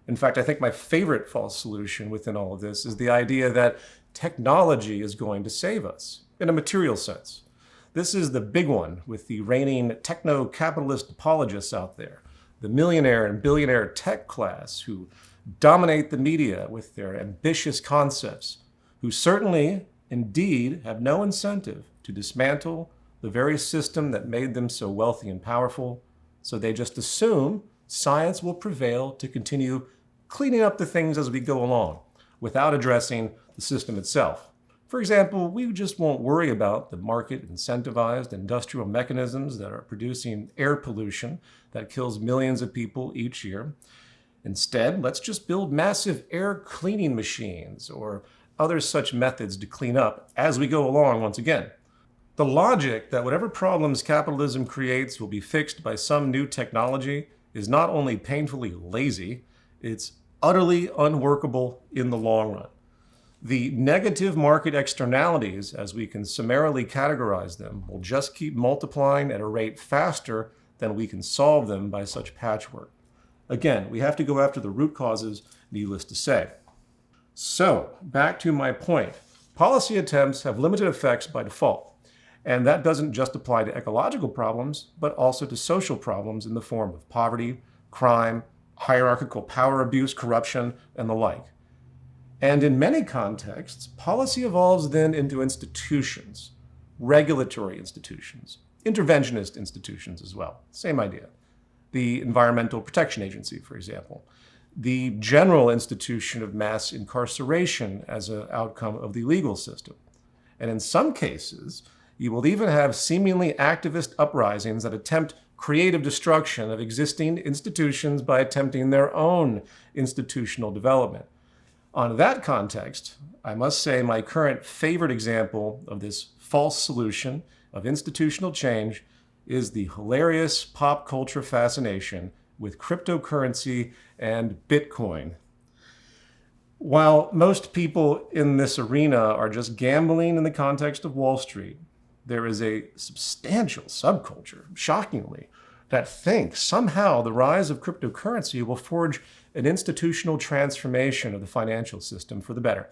In fact, I think my favorite false solution within all of this is the idea that technology is going to save us in a material sense. This is the big one with the reigning techno-capitalist apologists out there, the millionaire and billionaire tech class who dominate the media with their ambitious concepts, who certainly, indeed, have no incentive to dismantle the very system that made them so wealthy and powerful, so they just assume science will prevail to continue cleaning up the things as we go along, without addressing the system itself. For example, we just won't worry about the market-incentivized industrial mechanisms that are producing air pollution that kills millions of people each year. Instead, let's just build massive air cleaning machines or other such methods to clean up as we go along once again. The logic that whatever problems capitalism creates will be fixed by some new technology is not only painfully lazy, it's utterly unworkable in the long run. The negative market externalities, as we can summarily categorize them, will just keep multiplying at a rate faster than we can solve them by such patchwork. Again, we have to go after the root causes, needless to say. So, back to my point. Policy attempts have limited effects by default. And that doesn't just apply to ecological problems, but also to social problems in the form of poverty, crime, hierarchical power abuse, corruption, and the like. And in many contexts, policy evolves then into institutions, regulatory institutions, interventionist institutions as well. Same idea. The Environmental Protection Agency, for example. The general institution of mass incarceration as an outcome of the legal system. And in some cases, you will even have seemingly activist uprisings that attempt creative destruction of existing institutions by attempting their own institutional development. On that context, I must say my current favorite example of this false solution of institutional change is the hilarious pop culture fascination with cryptocurrency and Bitcoin. While most people in this arena are just gambling in the context of Wall Street, there is a substantial subculture, shockingly, that thinks somehow the rise of cryptocurrency will forge an institutional transformation of the financial system for the better.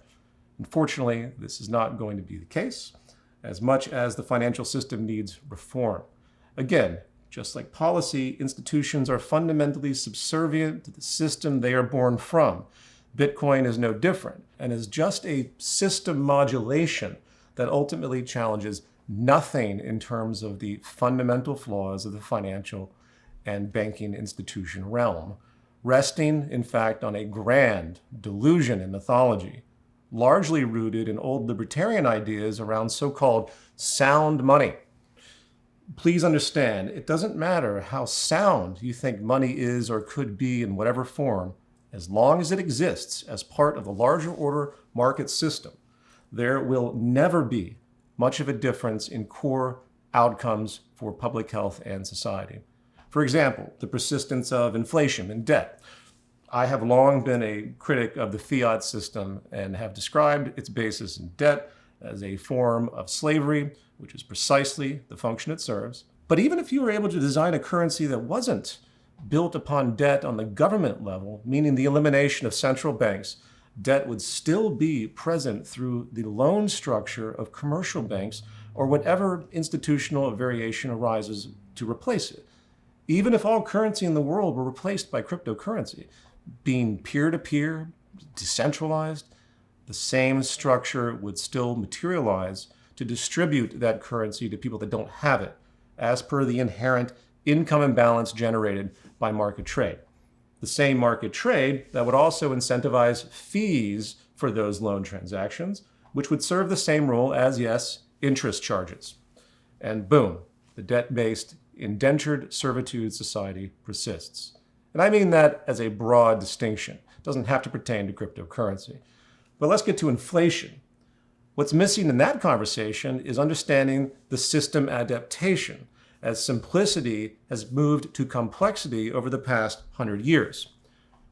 Unfortunately, this is not going to be the case, as much as the financial system needs reform. Again, just like policy, institutions are fundamentally subservient to the system they are born from. Bitcoin is no different, and is just a system modulation that ultimately challenges nothing in terms of the fundamental flaws of the financial and banking institution realm, resting, in fact, on a grand delusion and mythology, largely rooted in old libertarian ideas around so-called sound money. Please understand, it doesn't matter how sound you think money is or could be in whatever form, as long as it exists as part of the larger order market system, there will never be much of a difference in core outcomes for public health and society. For example, the persistence of inflation and debt. I have long been a critic of the fiat system and have described its basis in debt as a form of slavery, which is precisely the function it serves. But even if you were able to design a currency that wasn't built upon debt on the government level, meaning the elimination of central banks, debt would still be present through the loan structure of commercial banks or whatever institutional variation arises to replace it. Even if all currency in the world were replaced by cryptocurrency, being peer-to-peer, decentralized, the same structure would still materialize to distribute that currency to people that don't have it, as per the inherent income imbalance generated by market trade. The same market trade that would also incentivize fees for those loan transactions, which would serve the same role as, yes, interest charges. And boom, the debt-based indentured servitude society persists. And I mean that as a broad distinction. It doesn't have to pertain to cryptocurrency. But let's get to inflation. What's missing in that conversation is understanding the system adaptation, as simplicity has moved to complexity over the past 100 years.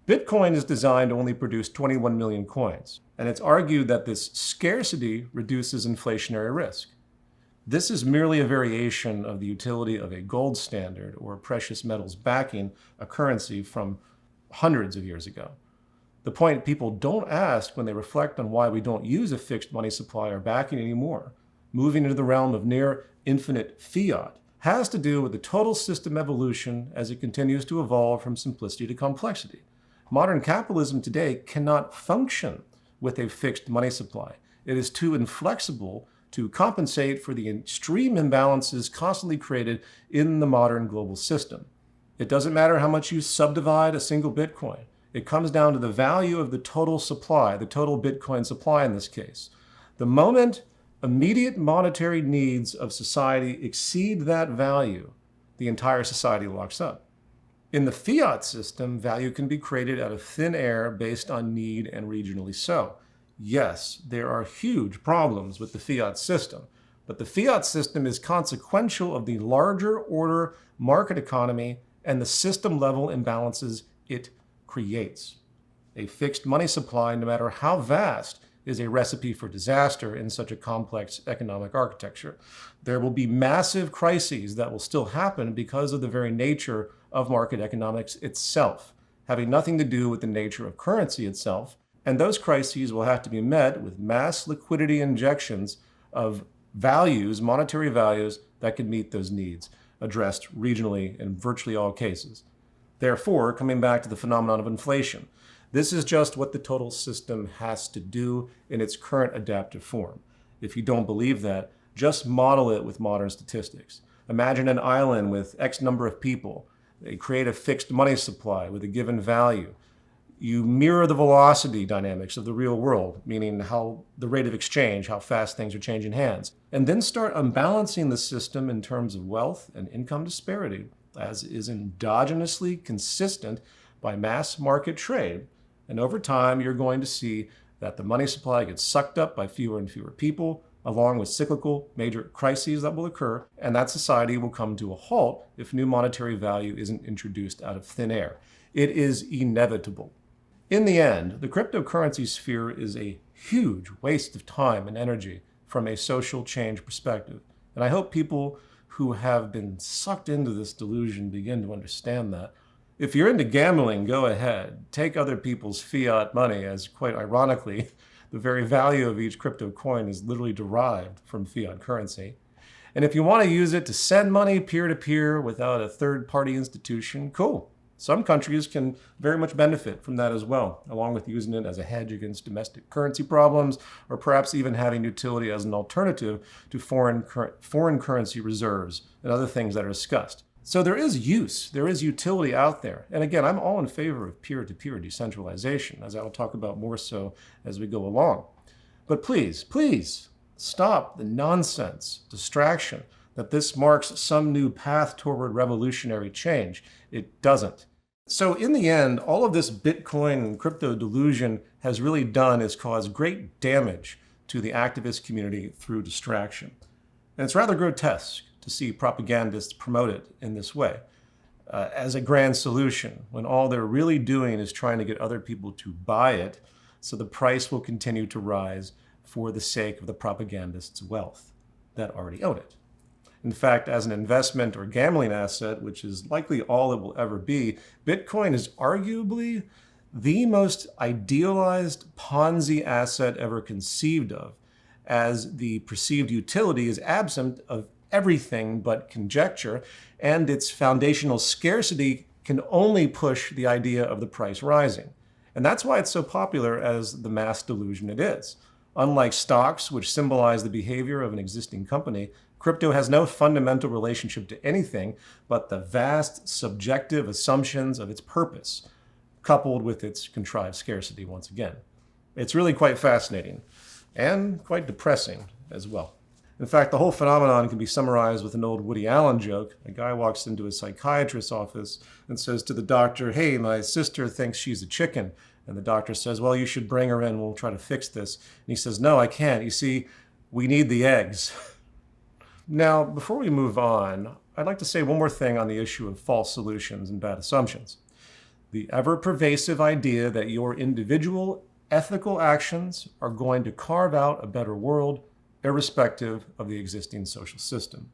Bitcoin is designed to only produce 21 million coins, and it's argued that this scarcity reduces inflationary risk. This is merely a variation of the utility of a gold standard or precious metals backing a currency from hundreds of years ago. The point people don't ask when they reflect on why we don't use a fixed money supply or backing anymore, moving into the realm of near infinite fiat, has to do with the total system evolution as it continues to evolve from simplicity to complexity. Modern capitalism today cannot function with a fixed money supply. It is too inflexible to compensate for the extreme imbalances constantly created in the modern global system. It doesn't matter how much you subdivide a single Bitcoin. It comes down to the value of the total supply, the total Bitcoin supply in this case. The moment immediate monetary needs of society exceed that value, the entire society locks up. In the fiat system, value can be created out of thin air based on need and regionally so. Yes, there are huge problems with the fiat system, but the fiat system is consequential of the larger order market economy and the system-level imbalances it creates. A fixed money supply, no matter how vast, is a recipe for disaster in such a complex economic architecture. There will be massive crises that will still happen because of the very nature of market economics itself, having nothing to do with the nature of currency itself, and those crises will have to be met with mass liquidity injections of values, monetary values, that can meet those needs, addressed regionally in virtually all cases. Therefore, coming back to the phenomenon of inflation, this is just what the total system has to do in its current adaptive form. If you don't believe that, just model it with modern statistics. Imagine an island with X number of people. They create a fixed money supply with a given value. You mirror the velocity dynamics of the real world, meaning how the rate of exchange, how fast things are changing hands, and then start unbalancing the system in terms of wealth and income disparity, as is endogenously consistent by mass market trade. And over time, you're going to see that the money supply gets sucked up by fewer and fewer people, along with cyclical major crises that will occur, and that society will come to a halt if new monetary value isn't introduced out of thin air. It is inevitable. In the end, the cryptocurrency sphere is a huge waste of time and energy from a social change perspective. And I hope people who have been sucked into this delusion begin to understand that. If you're into gambling, go ahead. Take other people's fiat money, as quite ironically, the very value of each crypto coin is literally derived from fiat currency. And if you want to use it to send money peer-to-peer without a third-party institution, cool. Some countries can very much benefit from that as well, along with using it as a hedge against domestic currency problems, or perhaps even having utility as an alternative to foreign currency reserves and other things that are discussed. So there is use, there is utility out there. And again, I'm all in favor of peer-to-peer decentralization, as I'll talk about more so as we go along. But please, please stop the nonsense, distraction, that this marks some new path toward revolutionary change. It doesn't. So in the end, all of this Bitcoin and crypto delusion has really done is cause great damage to the activist community through distraction. And it's rather grotesque to see propagandists promote it in this way as a grand solution, when all they're really doing is trying to get other people to buy it so the price will continue to rise for the sake of the propagandist's wealth that already own it. In fact, as an investment or gambling asset, which is likely all it will ever be, Bitcoin is arguably the most idealized Ponzi asset ever conceived of, as the perceived utility is absent of everything but conjecture, and its foundational scarcity can only push the idea of the price rising. And that's why it's so popular as the mass delusion it is. Unlike stocks, which symbolize the behavior of an existing company, crypto has no fundamental relationship to anything but the vast subjective assumptions of its purpose, coupled with its contrived scarcity once again. It's really quite fascinating and quite depressing as well. In fact, the whole phenomenon can be summarized with an old Woody Allen joke. A guy walks into a psychiatrist's office and says to the doctor, "Hey, my sister thinks she's a chicken." And the doctor says, "Well, you should bring her in. We'll try to fix this." And he says, "No, I can't. You see, we need the eggs." Now, before we move on, I'd like to say one more thing on the issue of false solutions and bad assumptions. The ever-pervasive idea that your individual ethical actions are going to carve out a better world, irrespective of the existing social system.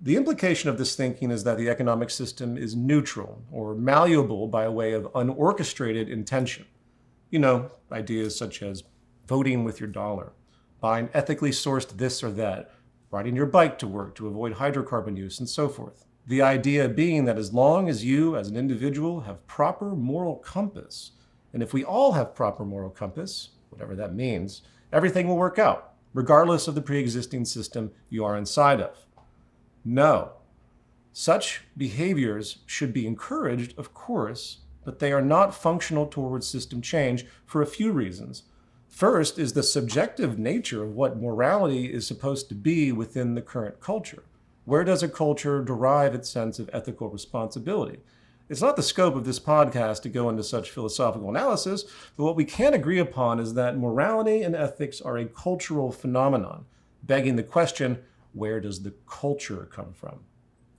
The implication of this thinking is that the economic system is neutral or malleable by way of unorchestrated intention. Ideas such as voting with your dollar, buying ethically sourced this or that, riding your bike to work to avoid hydrocarbon use, and so forth. The idea being that as long as you, as an individual, have proper moral compass, and if we all have proper moral compass, whatever that means, everything will work out, regardless of the pre-existing system you are inside of. No. Such behaviors should be encouraged, of course, but they are not functional towards system change for a few reasons. First is the subjective nature of what morality is supposed to be within the current culture. Where does a culture derive its sense of ethical responsibility? It's not the scope of this podcast to go into such philosophical analysis, but what we can agree upon is that morality and ethics are a cultural phenomenon, begging the question, where does the culture come from?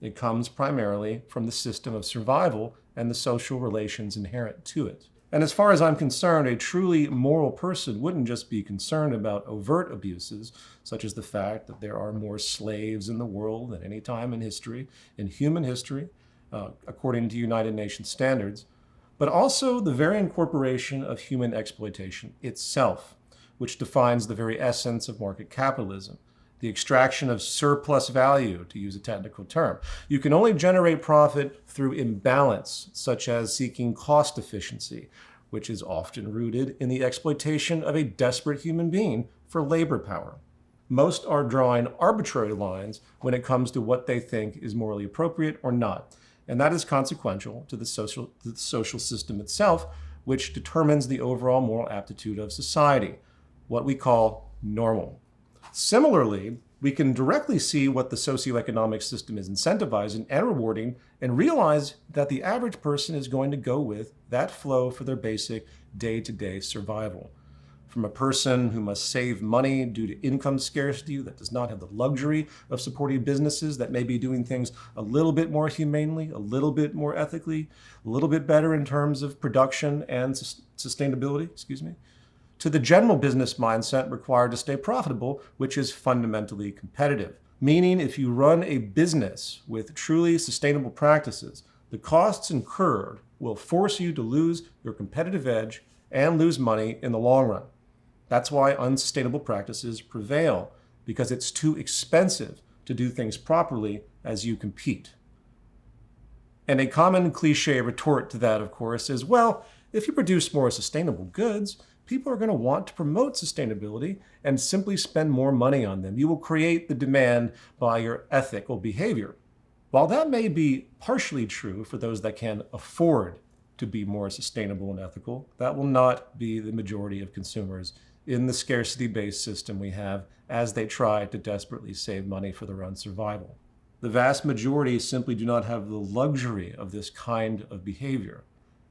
It comes primarily from the system of survival and the social relations inherent to it. And as far as I'm concerned, a truly moral person wouldn't just be concerned about overt abuses, such as the fact that there are more slaves in the world than any time in history, in human history, according to United Nations standards, but also the very incorporation of human exploitation itself, which defines the very essence of market capitalism. The extraction of surplus value, to use a technical term. You can only generate profit through imbalance, such as seeking cost efficiency, which is often rooted in the exploitation of a desperate human being for labor power. Most are drawing arbitrary lines when it comes to what they think is morally appropriate or not, and that is consequential to the social system itself, which determines the overall moral aptitude of society, what we call normal. Similarly, we can directly see what the socioeconomic system is incentivizing and rewarding and realize that the average person is going to go with that flow for their basic day-to-day survival. From a person who must save money due to income scarcity, that does not have the luxury of supporting businesses that may be doing things a little bit more humanely, a little bit more ethically, a little bit better in terms of production and sustainability, to the general business mindset required to stay profitable, which is fundamentally competitive. Meaning, if you run a business with truly sustainable practices, the costs incurred will force you to lose your competitive edge and lose money in the long run. That's why unsustainable practices prevail, because it's too expensive to do things properly as you compete. And a common cliche retort to that, of course, is, well, if you produce more sustainable goods, people are going to want to promote sustainability and simply spend more money on them. You will create the demand by your ethical behavior. While that may be partially true for those that can afford to be more sustainable and ethical, that will not be the majority of consumers in the scarcity-based system we have as they try to desperately save money for their own survival. The vast majority simply do not have the luxury of this kind of behavior.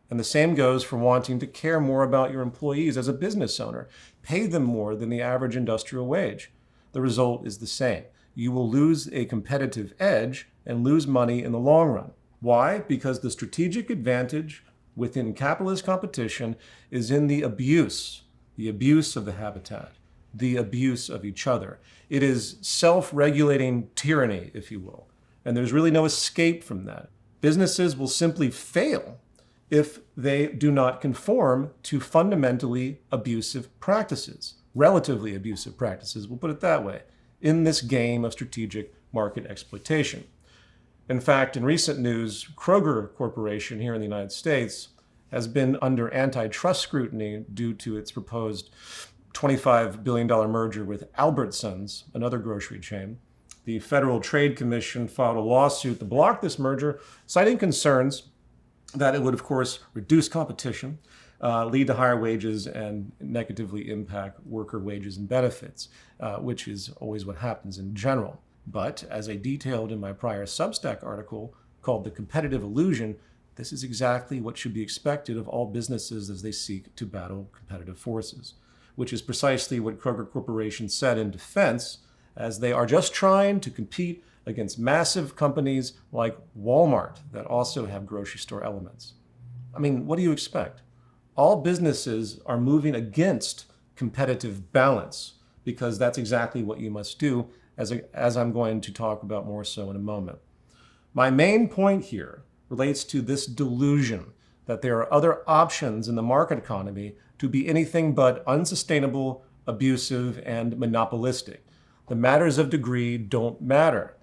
And the same goes for wanting to care more about your employees as a business owner. Pay them more than the average industrial wage. The result is the same. You will lose a competitive edge and lose money in the long run. Why? Because the strategic advantage within capitalist competition is in the abuse of the habitat, the abuse of each other. It is self-regulating tyranny, if you will. And there's really no escape from that. Businesses will simply fail if they do not conform to fundamentally abusive practices, relatively abusive practices, we'll put it that way, in this game of strategic market exploitation. In fact, in recent news, Kroger Corporation here in the United States has been under antitrust scrutiny due to its proposed $25 billion merger with Albertsons, another grocery chain. The Federal Trade Commission filed a lawsuit to block this merger, citing concerns that it would, of course, reduce competition, lead to higher wages, and negatively impact worker wages and benefits, which is always what happens in general. But as I detailed in my prior Substack article called The Competitive Illusion, this is exactly what should be expected of all businesses as they seek to battle competitive forces, which is precisely what Kroger Corporation said in defense, as they are just trying to compete against massive companies like Walmart that also have grocery store elements. I mean, what do you expect? All businesses are moving against competitive balance because that's exactly what you must do, as I'm going to talk about more so in a moment. My main point here relates to this delusion that there are other options in the market economy to be anything but unsustainable, abusive, and monopolistic. The matters of degree don't matter.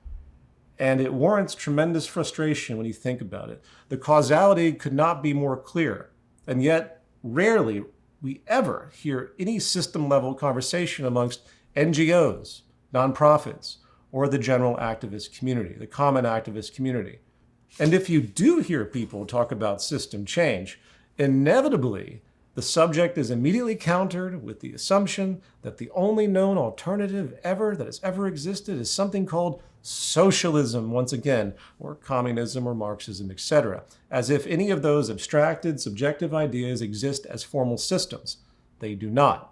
And it warrants tremendous frustration when you think about it. The causality could not be more clear. And yet, rarely we ever hear any system-level conversation amongst NGOs, nonprofits, or the general activist community, the common activist community. And if you do hear people talk about system change, inevitably, the subject is immediately countered with the assumption that the only known alternative ever that has ever existed is something called socialism, once again, or communism or Marxism, etc., as if any of those abstracted, subjective ideas exist as formal systems. They do not.